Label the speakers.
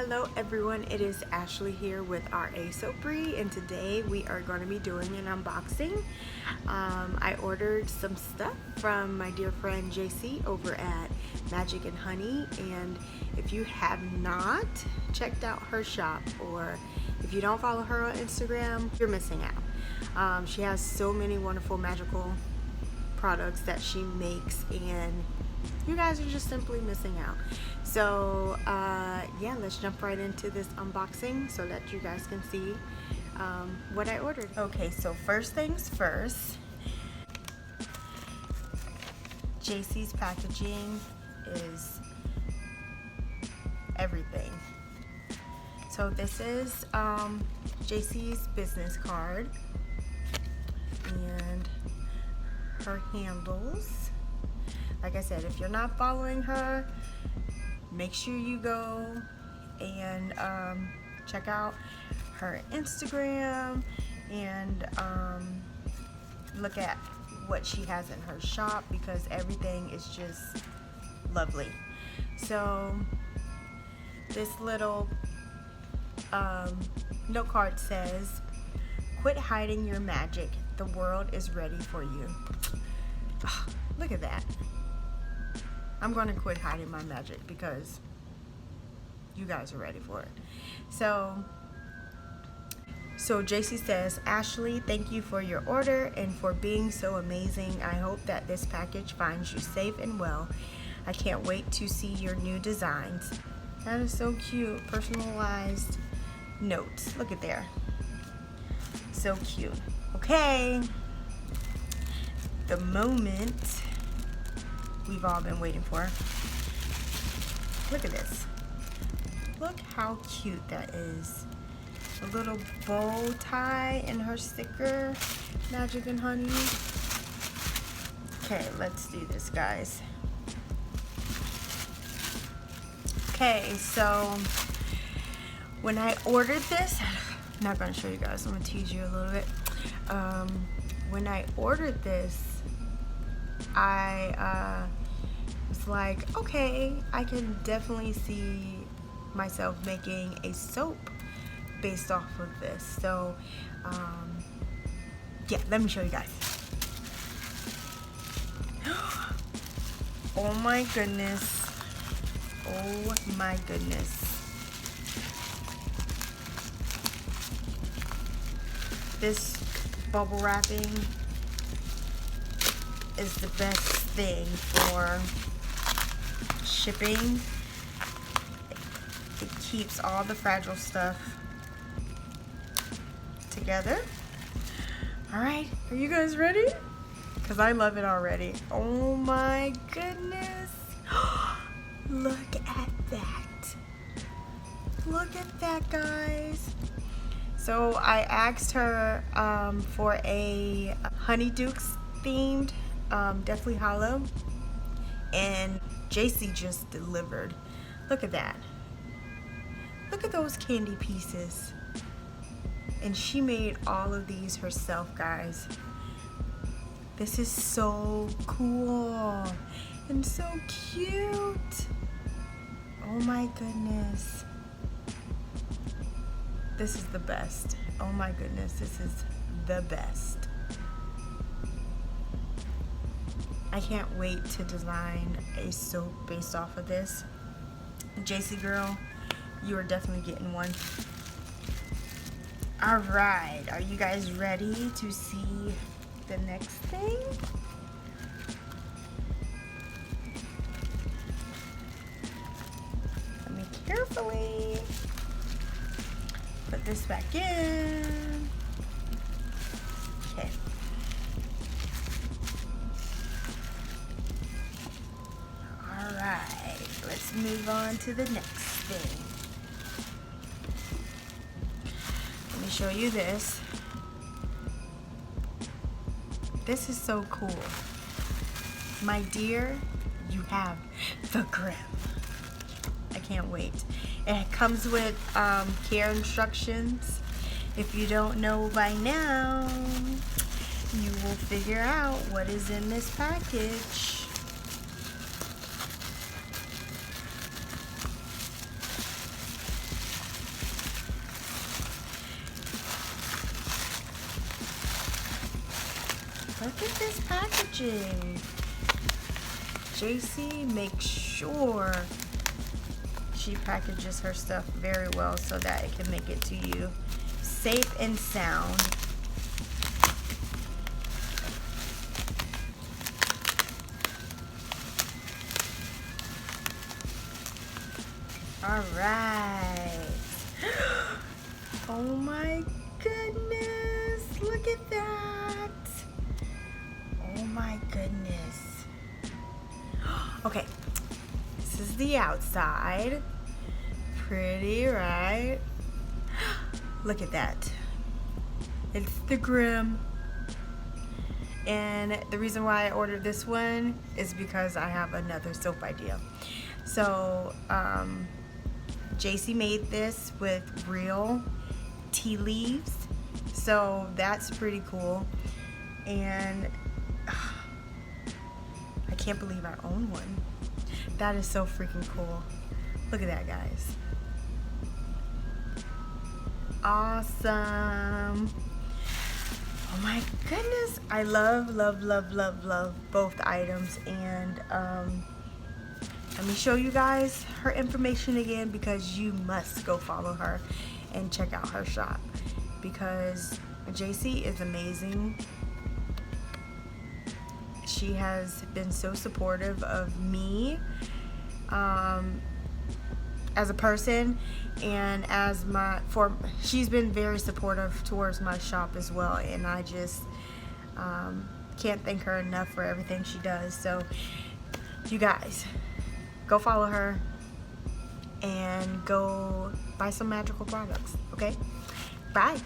Speaker 1: Hello everyone, it is Ashley here with our Soapry, and today we are going to be doing an unboxing. I ordered some stuff from my dear friend Jacie over at Magic and Honey, and if you have not checked out her shop, or if you don't follow her on Instagram, you're missing out. She has so many wonderful magical products that she makes, and you guys are just simply missing out. So yeah, let's jump right into this unboxing so that you guys can see what I ordered. Okay, so first things first, Jacie's packaging is everything. So this is Jacie's business card and her handles. Like I said, if you're not following her, make sure you go and check out her Instagram and look at what she has in her shop, because everything is just lovely. So this little note card says, "Quit hiding your magic. The world is ready for you." Oh, look at that. I'm going to quit hiding my magic because you guys are ready for it. So Jacie says, "Ashley, thank you for your order and for being so amazing. I hope that this package finds you safe and well. I can't wait to see your new designs." That is so cute. Personalized notes. Look at there. So cute. Okay. The moment we've all been waiting for. Look at this. Look how cute that is. A little bow tie and her sticker, Magic and Honey. Okay, let's do this, guys. Okay, so when I ordered this, I'm not going to show you guys, I'm going to tease you a little bit. When I ordered this, I was like, okay, I can definitely see myself making a soap based off of this. So yeah, let me show you guys. Oh my goodness. Oh my goodness. This bubble wrapping is the best thing for shipping. It keeps all the fragile stuff together. Alright, are you guys ready? Because I love it already. Oh my goodness. Look at that. Look at that, guys. So I asked her for a Honeydukes themed Deathly Hollow, and Jacie just delivered. Look at that. Look at those candy pieces. And she made all of these herself, guys. This is so cool and so cute. Oh my goodness. This is the best. Oh my goodness, this is the best. I can't wait to design a soap based off of this. Jacie girl, you are definitely getting one. Alright, are you guys ready to see the next thing? Let me carefully put this back in. Okay. Alright, let's move on to the next thing. Let me show you this. This is so cool. My dear, you have the grip. I can't wait. It comes with care instructions. If you don't know by now, you will figure out what is in this package. Look at this packaging. Jacie makes sure she packages her stuff very well so that it can make it to you safe and sound. All right. Oh my goodness, look at that. Oh my goodness. Okay, this is the outside. Pretty, right? Look at that. It's the Grim. And the reason why I ordered this one is because I have another soap idea. So, Jacie made this with real tea leaves, so that's pretty cool. And I can't believe I own one. That is so freaking cool. Look at that, guys. Awesome. Oh my goodness, I love both items. And let me show you guys her information again, because you must go follow her and check out her shop, because Jacie is amazing. She has been so supportive of me as a person, and as she's been very supportive towards my shop as well, and I just can't thank her enough for everything she does. So you guys, go follow her and go buy some magical products, okay? Bye.